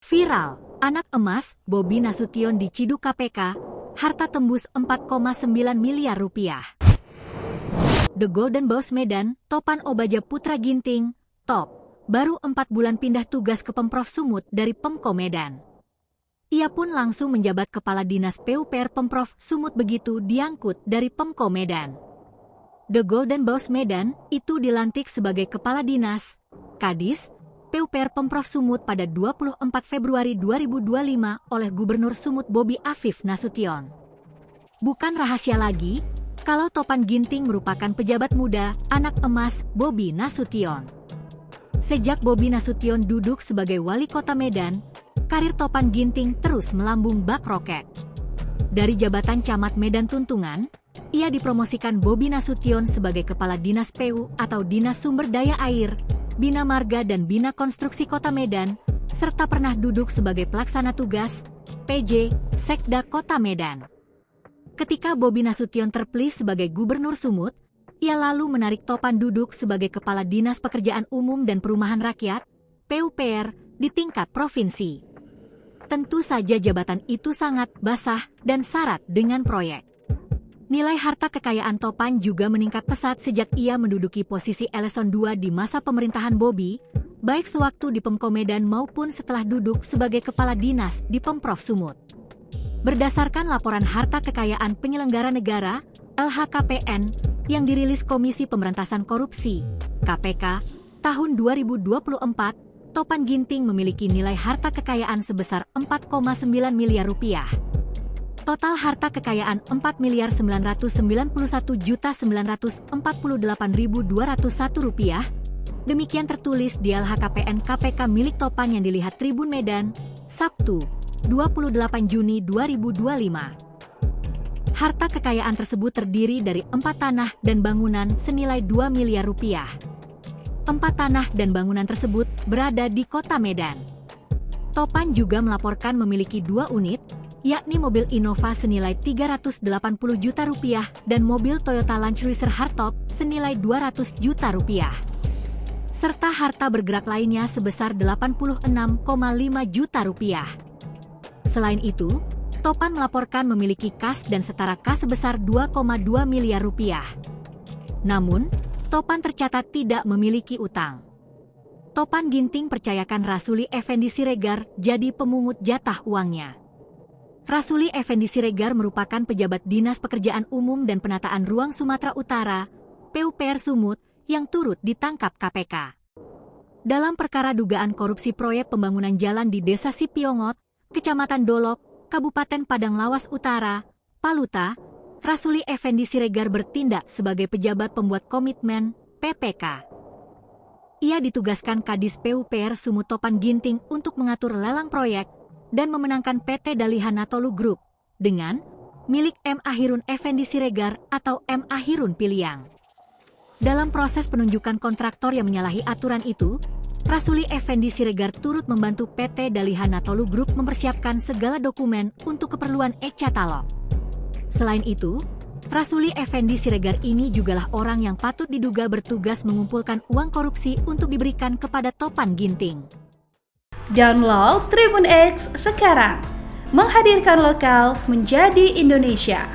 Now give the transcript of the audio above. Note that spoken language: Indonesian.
Viral, anak emas, Bobi Nasution diciduk KPK, harta tembus 4,9 miliar rupiah. The Golden Boss Medan, Topan Obaja Putra Ginting, top, baru 4 bulan pindah tugas ke Pemprov Sumut dari Pemko Medan. Ia pun langsung menjabat Kepala Dinas PUPR Pemprov Sumut begitu diangkut dari Pemko Medan. The Golden Boss Medan itu dilantik sebagai Kepala Dinas, Kadis, PUPR Pemprov Sumut pada 24 Februari 2025 oleh Gubernur Sumut Bobi Afif Nasution. Bukan rahasia lagi, kalau Topan Ginting merupakan pejabat muda, anak emas Bobi Nasution. Sejak Bobi Nasution duduk sebagai wali kota Medan, karir Topan Ginting terus melambung bak roket. Dari jabatan Camat Medan Tuntungan, ia dipromosikan Bobi Nasution sebagai Kepala Dinas PU atau Dinas Sumber Daya Air, Bina Marga dan Bina Konstruksi Kota Medan, serta pernah duduk sebagai Pelaksana Tugas, PJ, Sekda Kota Medan. Ketika Bobi Nasution terpilih sebagai Gubernur Sumut, ia lalu menarik Topan duduk sebagai Kepala Dinas Pekerjaan Umum dan Perumahan Rakyat, PUPR, di tingkat provinsi. Tentu saja jabatan itu sangat basah dan syarat dengan proyek. Nilai harta kekayaan Topan juga meningkat pesat sejak ia menduduki posisi Eleson II di masa pemerintahan Bobi, baik sewaktu di Pemko Medan maupun setelah duduk sebagai Kepala Dinas di Pemprov Sumut. Berdasarkan laporan harta kekayaan penyelenggara negara, LHKPN, yang dirilis Komisi Pemberantasan Korupsi, KPK, tahun 2024, Topan Ginting memiliki nilai harta kekayaan sebesar 4,9 miliar rupiah. Total harta kekayaan 4.991.948.201 rupiah. Demikian tertulis di LHKPN KPK milik Topan yang dilihat Tribun Medan, Sabtu, 28 Juni 2025. Harta kekayaan tersebut terdiri dari 4 tanah dan bangunan senilai 2 miliar rupiah. 4 tanah dan bangunan tersebut berada di Kota Medan. Topan juga melaporkan memiliki 2 unit, yakni mobil Innova senilai 380 juta rupiah dan mobil Toyota Land Cruiser hardtop senilai 200 juta rupiah. Serta harta bergerak lainnya sebesar 86,5 juta rupiah. Selain itu, Topan melaporkan memiliki kas dan setara kas sebesar 2,2 miliar rupiah. Namun, Topan tercatat tidak memiliki utang. Topan Ginting percayakan Rasuli Effendi Siregar jadi pemungut jatah uangnya. Rasuli Effendi Siregar merupakan pejabat Dinas Pekerjaan Umum dan Penataan Ruang Sumatera Utara, PUPR Sumut, yang turut ditangkap KPK. Dalam perkara dugaan korupsi proyek pembangunan jalan di Desa Sipiongot, Kecamatan Dolok, Kabupaten Padang Lawas Utara, Paluta, Rasuli Effendi Siregar bertindak sebagai pejabat pembuat komitmen, PPK. Ia ditugaskan Kadis PUPR Sumut Topan Ginting untuk mengatur lelang proyek, dan memenangkan PT Dalihan Natolu Group dengan milik M. Ahirun Effendi Siregar atau M. Ahirun Piliang. Dalam proses penunjukan kontraktor yang menyalahi aturan itu, Rasuli Effendi Siregar turut membantu PT Dalihan Natolu Group mempersiapkan segala dokumen untuk keperluan e-Catalog. Selain itu, Rasuli Effendi Siregar ini jugalah orang yang patut diduga bertugas mengumpulkan uang korupsi untuk diberikan kepada Topan Ginting. Download Tribun X sekarang, menghadirkan lokal menjadi Indonesia.